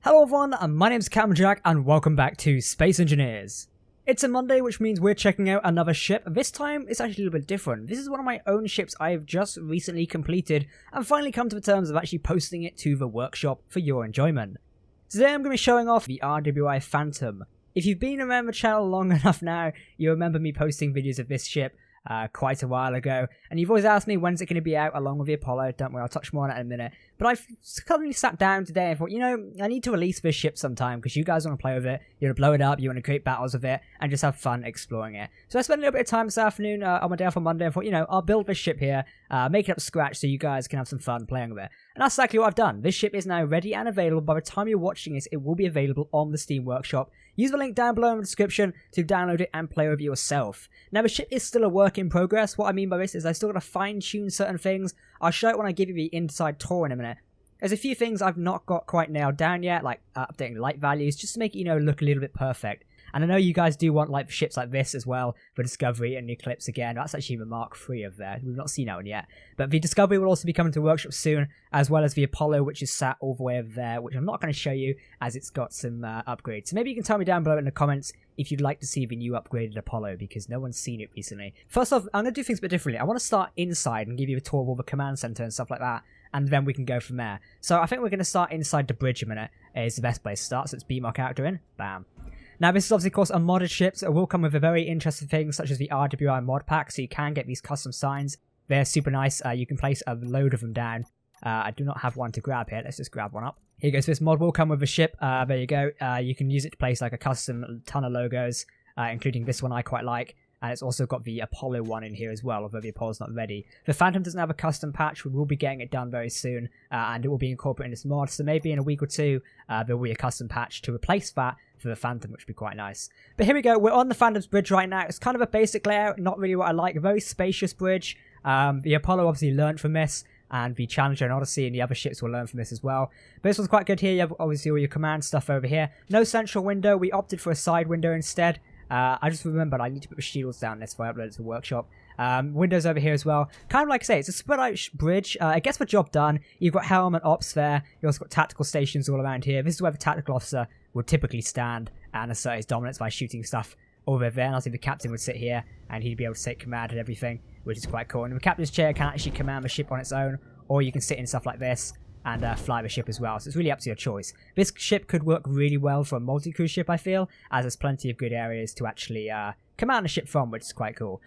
Hello everyone, my name's Jack and welcome back to Space Engineers. It's a Monday, which means we're checking out another ship. This time, it's actually a little bit different. This is one of my own ships I have just recently completed and finally come to the terms of actually posting it to the workshop for your enjoyment. Today I'm going to be showing off the RWI Phantom. If you've been around the channel long enough now, you remember me posting videos of this ship quite a while ago, and you've always asked me when's it going to be out along with the Apollo. Don't worry, I'll touch more on that in a minute. But I've suddenly sat down today and thought, you know, I need to release this ship sometime because you guys want to play with it, you want to blow it up, you want to create battles with it, and just have fun exploring it. So I spent a little bit of time this afternoon on my day off on Monday and thought, you know, I'll build this ship here, make it up to scratch so you guys can have some fun playing with it. And that's exactly what I've done. This ship is now ready and available. By the time you're watching this, it will be available on the Steam Workshop. Use the link down below in the description to download it and play with it yourself. Now, the ship is still a work in progress. What I mean by this is I still got to fine-tune certain things. I'll show it when I give you the inside tour in a minute. There's a few things I've not got quite nailed down yet, like updating light values, just to make it, you know, look a little bit perfect. And I know you guys do want like ships like this as well, for Discovery and the Eclipse again. That's actually the Mark III of there. We've not seen that one yet. But the Discovery will also be coming to workshop soon, as well as the Apollo, which is sat all the way over there, which I'm not going to show you as it's got some upgrades. So maybe you can tell me down below in the comments if you'd like to see the new upgraded Apollo, because no one's seen it recently. First off, I'm going to do things a bit differently. I want to start inside and give you a tour of all the command center and stuff like that, and then we can go from there. So I think we're going to start inside the bridge a minute. Is the best place to start, so let's beam our character in. Bam. Now, this is obviously, of course, a modded ship, so it will come with a very interesting things such as the RWI mod pack, so you can get these custom signs. They're super nice. You can place a load of them down. I do not have one to grab here. Let's just grab one up. Here goes. This mod will come with a ship. There you go. You can use it to place like a custom ton of logos, including this one I quite like. And it's also got the Apollo one in here as well, although the Apollo's not ready. The Phantom doesn't have a custom patch. We will be getting it done very soon, and it will be incorporated in this mod. So maybe in a week or two, there will be a custom patch to replace that for the Phantom, which would be quite nice. But here we go. We're on the Phantom's bridge right now. It's kind of a basic layout, not really what I like. A very spacious bridge. The Apollo obviously learned from this, and the Challenger and Odyssey and the other ships will learn from this as well. But this one's quite good here. You have obviously all your command stuff over here. No central window. We opted for a side window instead. I just remembered I need to put the shields down this before I upload it to the workshop. Windows over here as well. Kind of like I say, it's a spread out bridge. It gets the job done. You've got helm and ops there. You've also got tactical stations all around here. This is where the tactical officer would typically stand and assert his dominance by shooting stuff over there. And I think the captain would sit here and he'd be able to take command and everything, which is quite cool. And the captain's chair can actually command the ship on its own, or you can sit in stuff like this and fly the ship as well. So it's really up to your choice. This ship could work really well for a multi-crew ship, I feel, as there's plenty of good areas to actually command the ship from, which is quite cool.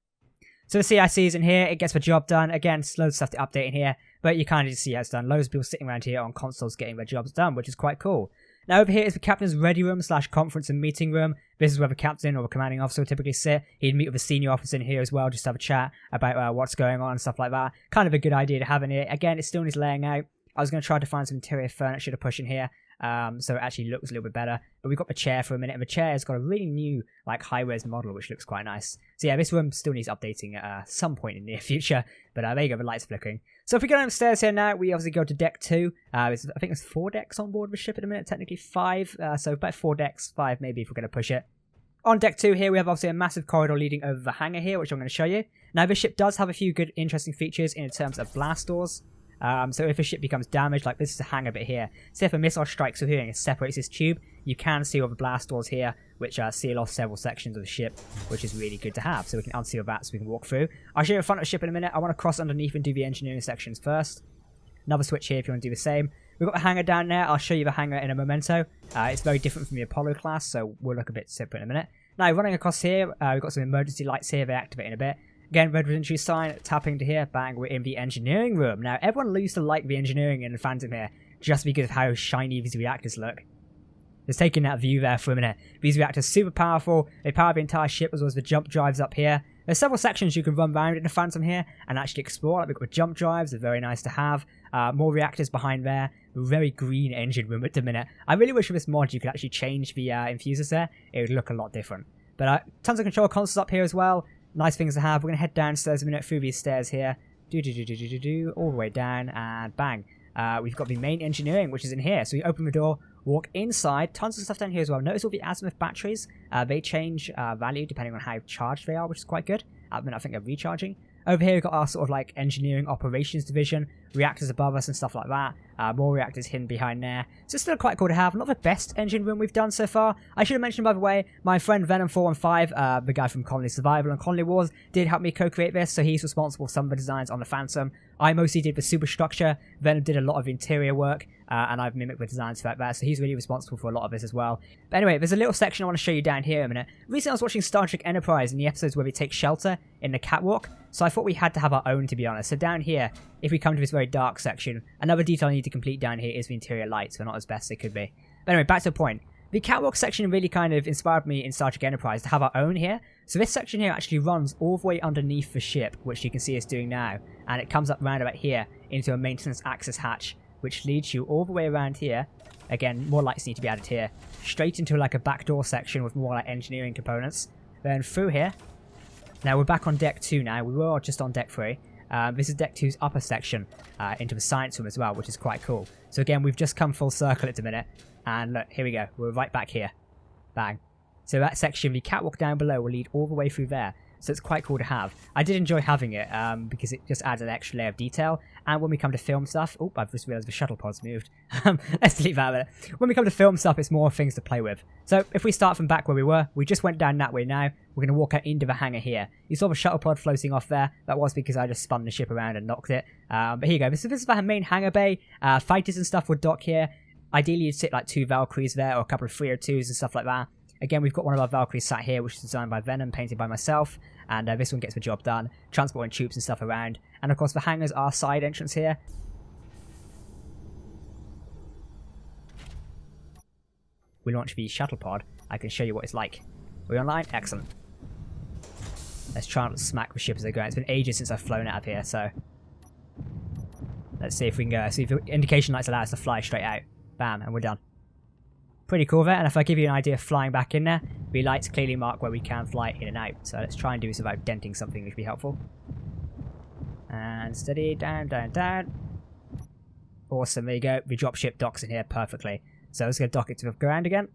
So the CIC is in here. It gets the job done. Again, loads of stuff to update in here, but you kind of just see how it's done. Loads of people sitting around here on consoles getting their jobs done, which is quite cool. Now over here is the captain's ready room / conference and meeting room. This is where the captain or the commanding officer would typically sit. He'd meet with a senior officer in here as well, just to have a chat about what's going on and stuff like that. Kind of a good idea to have in here. Again, it still needs laying out. I was going to try to find some interior furniture to push in here, so it actually looks a little bit better. But we've got the chair for a minute, and the chair has got a really new, like, high-res model, which looks quite nice. So yeah, this room still needs updating at some point in the near future. But there you go, the light's flickering. So if we go downstairs here now, we obviously go to deck 2. I think there's 4 decks on board the ship at the minute, technically 5. So about 4 decks, 5 maybe if we're going to push it. On deck 2 here, we have obviously a massive corridor leading over the hangar here, which I'm going to show you. Now, this ship does have a few good, interesting features in terms of blast doors. So if a ship becomes damaged, like this is a hangar bit here, say if a missile strikes through here and it separates this tube, you can seal all the blast doors here, which seal off several sections of the ship, which is really good to have. So we can unseal that so we can walk through. I'll show you the front of the ship in a minute. I want to cross underneath and do the engineering sections first. Another switch here if you want to do the same. We've got the hangar down there. I'll show you the hangar in a memento. It's very different from the Apollo class, so we'll look a bit separate in a minute. Now, running across here, we've got some emergency lights here. They activate in a bit. Again, red entry sign, tapping to here, bang, we're in the engineering room. Now, everyone used to like the engineering in the Phantom here, just because of how shiny these reactors look. Just taking that view there for a minute. These reactors are super powerful, they power the entire ship as well as the jump drives up here. There's several sections you can run around in the Phantom here and actually explore. Like we've got jump drives, they're very nice to have. More reactors behind there. Very green engine room at the minute. I really wish with this mod you could actually change the infusers there. It would look a lot different. But tons of control consoles up here as well. Nice things to have. We're going to head downstairs a minute through these stairs here. All the way down and bang. We've got the main engineering, which is in here. So we open the door, walk inside. Tons of stuff down here as well. Notice all the azimuth batteries. They change value depending on how charged they are, which is quite good. At the minute, I think they're recharging. Over here, we've got our sort of like engineering operations division, reactors above us and stuff like that. More reactors hidden behind there. So it's still quite cool to have. Not the best engine room we've done so far. I should have mentioned, by the way, my friend Venom415, the guy from Colony Survival and Colony Wars, did help me co-create this, so he's responsible for some of the designs on the Phantom. I mostly did the superstructure. Venom did a lot of interior work, and I've mimicked the designs for that, so he's really responsible for a lot of this as well. But anyway, there's a little section I want to show you down here in a minute. Recently I was watching Star Trek Enterprise in the episodes where we take shelter in the catwalk, so I thought we had to have our own, to be honest. So down here, if we come to this very dark section, another detail I need to complete down here is the interior lights. They're not as best as they could be. But anyway, back to the point. The catwalk section really kind of inspired me in Star Trek Enterprise to have our own here. So this section here actually runs all the way underneath the ship, which you can see us doing now. And it comes up round about here into a maintenance access hatch, which leads you all the way around here. Again, more lights need to be added here. Straight into like a backdoor section with more like engineering components. Then through here. Now we're back on deck 2 now. We were just on deck 3. This is deck 2's upper section into the science room as well, which is quite cool. So again, we've just come full circle at the minute. And look, here we go. We're right back here. Bang. So that section, the catwalk down below, will lead all the way through there. So it's quite cool to have. I did enjoy having it because it just adds an extra layer of detail. And when we come to film stuff... Oh, I've just realised the shuttle pod's moved. Let's delete that a minute. When we come to film stuff, it's more things to play with. So if we start from back where we were, we just went down that way now. We're going to walk out into the hangar here. You saw the shuttle pod floating off there. That was because I just spun the ship around and knocked it. But here you go. This is the main hangar bay. Fighters and stuff would dock here. Ideally, you'd sit like 2 Valkyries there or a couple of 302s and stuff like that. Again, we've got one of our Valkyries sat here, which is designed by Venom, painted by myself. And this one gets the job done, transporting troops and stuff around. And of course, the hangars are side entrance here. We launch the shuttle pod. I can show you what it's like. Are we online? Excellent. Let's try not to smack the ship as they go. It's been ages since I've flown out of here, so... Let's see if we can go. See if the indication lights allow us to fly straight out. Bam, and we're done. Pretty cool there, and if I give you an idea of flying back in there, the lights clearly mark where we can fly in and out. So let's try and do this without denting something, which would be helpful. And steady, down, down, down. Awesome, there you go. The dropship docks in here perfectly. So let's go dock it to the ground again.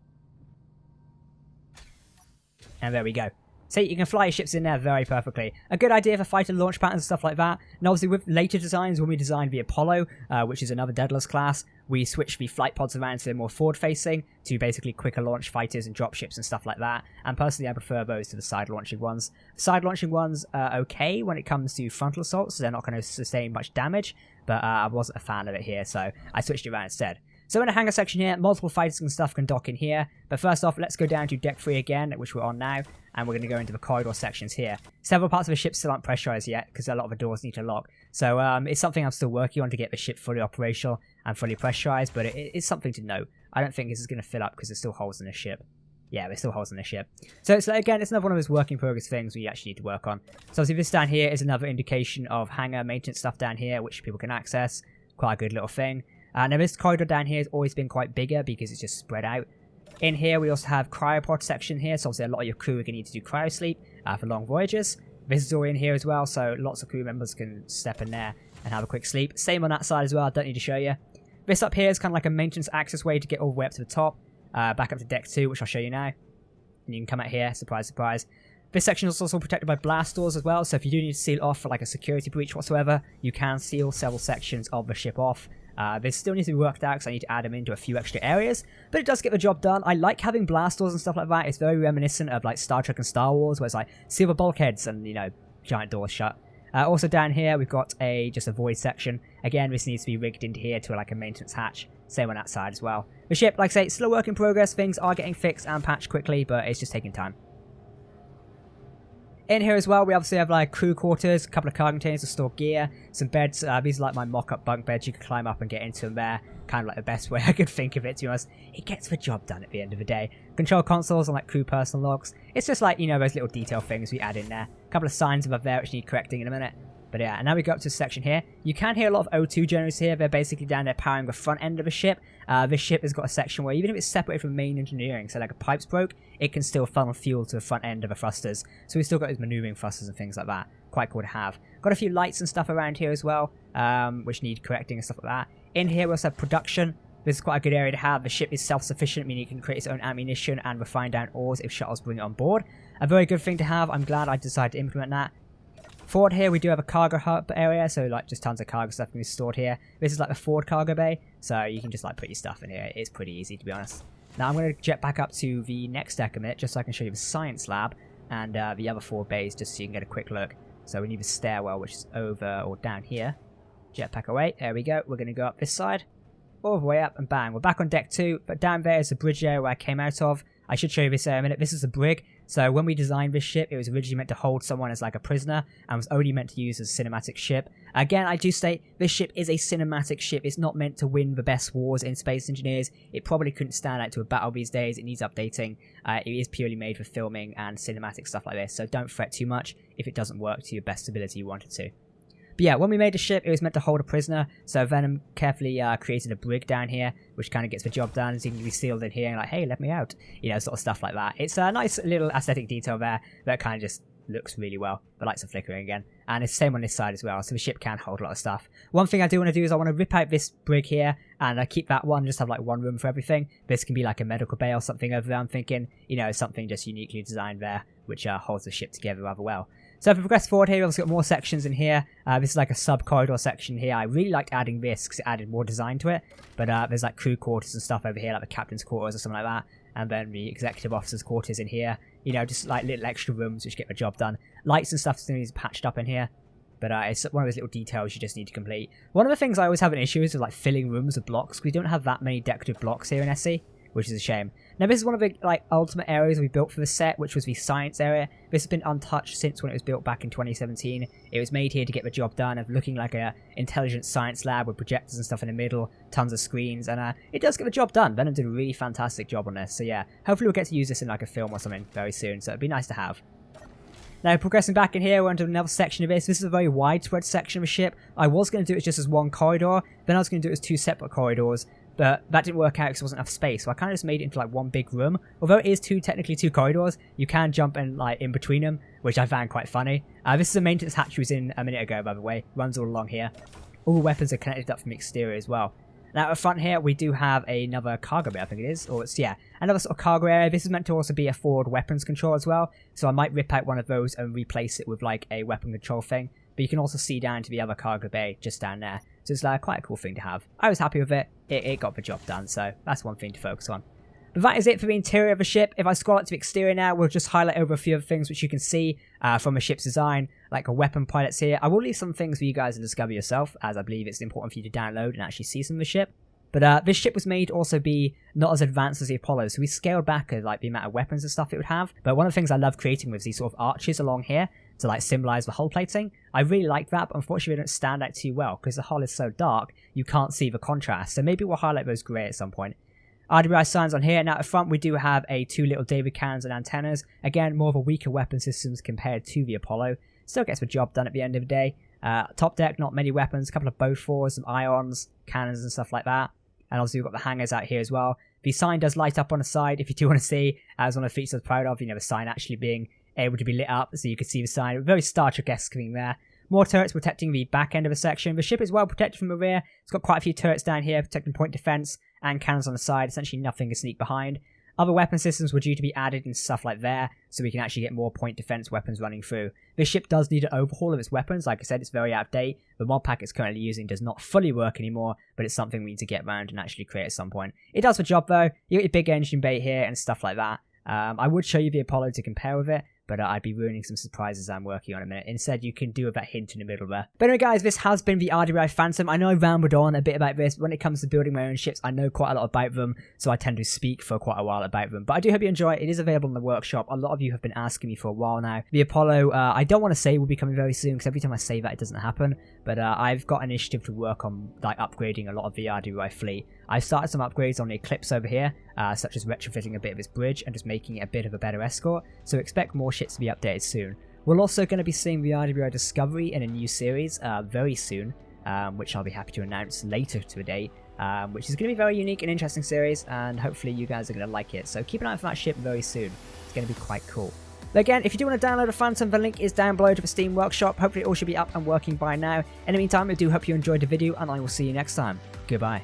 And there we go. So you can fly your ships in there very perfectly. A good idea for fighter launch patterns and stuff like that. And obviously with later designs, when we designed the Apollo, which is another Daedalus class, we switched the flight pods around so they're more forward-facing to basically quicker launch fighters and dropships and stuff like that. And personally, I prefer those to the side-launching ones. Side-launching ones are okay when it comes to frontal assaults, so they're not going to sustain much damage, but I wasn't a fan of it here, so I switched it around instead. So in the hangar section here, multiple fighters and stuff can dock in here. But first off, let's go down to deck 3 again, which we're on now. And we're going to go into the corridor sections here. Several parts of the ship still aren't pressurized yet, because a lot of the doors need to lock. So it's something I'm still working on to get the ship fully operational and fully pressurized. But it's something to note. I don't think this is going to fill up because there's still holes in the ship. Yeah, there's still holes in the ship. So it's again, it's another one of those work in progress things we actually need to work on. So obviously this down here is another indication of hangar maintenance stuff down here, which people can access. Quite a good little thing. Now this corridor down here has always been quite bigger because it's just spread out. In here we also have cryopod section here, so obviously a lot of your crew are going to need to do cryo sleep for long voyages. This is all in here as well, so lots of crew members can step in there and have a quick sleep. Same on that side as well, I don't need to show you. This up here is kind of like a maintenance access way to get all the way up to the top, back up to deck 2, which I'll show you now. And you can come out here, surprise, surprise. This section is also protected by blast doors as well, so if you do need to seal it off for like a security breach whatsoever, you can seal several sections of the ship off. This still needs to be worked out because I need to add them into a few extra areas, but it does get the job done. I like having blast doors and stuff like that. It's very reminiscent of like Star Trek and Star Wars, where it's like silver bulkheads and, you know, giant doors shut. Also down here we've got just a void section. Again, this needs to be rigged into here to like a maintenance hatch. Same on that side as well. The ship, like I say, it's still a work in progress. Things are getting fixed and patched quickly, but it's just taking time. In here as well, we obviously have like crew quarters, a couple of cargo containers to store gear, some beds. These are like my mock-up bunk beds. You can climb up and get into them there. Kind of like the best way I could think of it, to be honest. It gets the job done at the end of the day. Control consoles and like crew personal logs. It's just like, you know, those little detail things we add in there. A couple of signs above there which need correcting in a minute. But yeah, and now we go up to this section here. You can hear a lot of O2 generators here. They're basically down there powering the front end of the ship. This ship has got a section where even if it's separated from main engineering, so like a pipe's broke, it can still funnel fuel to the front end of the thrusters. So we've still got those maneuvering thrusters and things like that. Quite cool to have. Got a few lights and stuff around here as well, which need correcting and stuff like that. In here we also have production. This is quite a good area to have. The ship is self-sufficient, meaning it can create its own ammunition and refine down ores if shuttles bring it on board. A very good thing to have. I'm glad I decided to implement that. Forward here we do have a cargo hub area, so like just tons of cargo stuff can be stored here. This is like the forward cargo bay, so you can just like put your stuff in here. It's pretty easy, to be honest. Now I'm going to jet back up to the next deck a minute, just so I can show you the science lab and the other 4 bays, just so you can get a quick look. So we need the stairwell, which is over or down here. Jetpack away. There we go. We're going to go up this side, all the way up, and bang, we're back on deck 2. But down there is the bridge area where I came out of. I should show you this in a minute. This is the brig. So when we designed this ship, it was originally meant to hold someone as like a prisoner and was only meant to use as a cinematic ship. Again, I do state this ship is a cinematic ship. It's not meant to win the best wars in Space Engineers. It probably couldn't stand out to a battle these days. It needs updating. It is purely made for filming and cinematic stuff like this. So don't fret too much if it doesn't work to your best ability you want it to. But yeah, when we made the ship, it was meant to hold a prisoner, so Venom carefully created a brig down here, which kind of gets the job done, so you can be sealed in here and like, hey, let me out, you know, sort of stuff like that. It's a nice little aesthetic detail there that kind of just looks really well. The lights are flickering again, and it's the same on this side as well, so the ship can hold a lot of stuff. One thing I do want to do is I want to rip out this brig here, and I keep that one, just have like one room for everything. This can be like a medical bay or something over there, I'm thinking, you know, something just uniquely designed there, which holds the ship together rather well. So if we progress forward here, we've also got more sections in here. This is like a sub-corridor section here. I really liked adding this because it added more design to it. But there's like crew quarters and stuff over here, like the captain's quarters or something like that. And then the executive officer's quarters in here. You know, just like little extra rooms which get the job done. Lights and stuff still needs patched up in here. But it's one of those little details you just need to complete. One of the things I always have an issue is with like filling rooms with blocks, because we don't have that many decorative blocks here in SE, which is a shame. Now this is one of the like ultimate areas we built for the set, which was the science area. This has been untouched since when it was built back in 2017. It was made here to get the job done of looking like a intelligent science lab with projectors and stuff in the middle, tons of screens, and it does get the job done. Venom did a really fantastic job on this, so yeah, hopefully we'll get to use this in like a film or something very soon, so it'd be nice to have. Now, progressing back in here, we're into another section of this. This is a very widespread section of a ship. I was going to do it just as one corridor, then I was going to do it as 2 separate corridors, but that didn't work out because there wasn't enough space, so I kind of just made it into like one big room. Although it is technically two corridors, you can jump in like in between them, which I found quite funny. This is a maintenance hatch we was in a minute ago, by the way. Runs all along here. All the weapons are connected up from the exterior as well. Now, at the front here, we do have another cargo bay, I think it is. Or it's, yeah, another sort of cargo area. This is meant to also be a forward weapons control as well. So I might rip out one of those and replace it with like a weapon control thing. But you can also see down to the other cargo bay just down there. So it's quite a cool thing to have. I was happy with it. It got the job done. So that's one thing to focus on. But that is it for the interior of the ship. If I scroll up to the exterior now, we'll just highlight over a few of the things which you can see from a ship's design, like a weapon pilots here. I will leave some things for you guys to discover yourself, as I believe it's important for you to download and actually see some of the ship. But this ship was made to also be not as advanced as the Apollo, so we scaled back like the amount of weapons and stuff it would have. But one of the things I love creating was these sort of arches along here to like symbolize the hull plating. I really like that, but unfortunately they don't stand out too well because the hull is so dark you can't see the contrast. So maybe we'll highlight those grey at some point. RWI signs on here. Now at the front we do have 2 little David cannons and antennas. Again, more of a weaker weapon systems compared to the Apollo. Still gets the job done at the end of the day. Top deck, not many weapons, a couple of Bofors, some ions, cannons and stuff like that. And obviously we've got the hangars out here as well. The sign does light up on the side if you do want to see. As one of the features I was proud of, you know, the sign actually being able to be lit up so you can see the sign. Very Star Trek-esque thing there. More turrets protecting the back end of the section. The ship is well protected from the rear. It's got quite a few turrets down here protecting point defense and cannons on the side. Essentially nothing to sneak behind. Other weapon systems were due to be added and stuff like there, so we can actually get more point defense weapons running through. This ship does need an overhaul of its weapons. Like I said, it's very out of date. The mod pack it's currently using does not fully work anymore, but it's something we need to get around and actually create at some point. It does the job though. You got your big engine bay here and stuff like that. I would show you the Apollo to compare with it, but I'd be ruining some surprises I'm working on in a minute. Instead, you can do with that hint in the middle there. But anyway, guys, this has been the RWI Phantom. I know I rambled on a bit about this. When it comes to building my own ships, I know quite a lot about them, so I tend to speak for quite a while about them. But I do hope you enjoy it. It is available in the workshop. A lot of you have been asking me for a while now. The Apollo, I don't want to say will be coming very soon, because every time I say that, it doesn't happen. But I've got an initiative to work on like upgrading a lot of the RWI fleet. I've started some upgrades on the Eclipse over here, such as retrofitting a bit of its bridge and just making it a bit of a better escort, so expect more ships to be updated soon. We're also going to be seeing the RWI Discovery in a new series very soon, which I'll be happy to announce later today, which is going to be a very unique and interesting series, and hopefully you guys are going to like it, so keep an eye out for that ship very soon. It's going to be quite cool. But again, if you do want to download a Phantom, the link is down below to the Steam Workshop. Hopefully it all should be up and working by now. In the meantime, I do hope you enjoyed the video, and I will see you next time. Goodbye.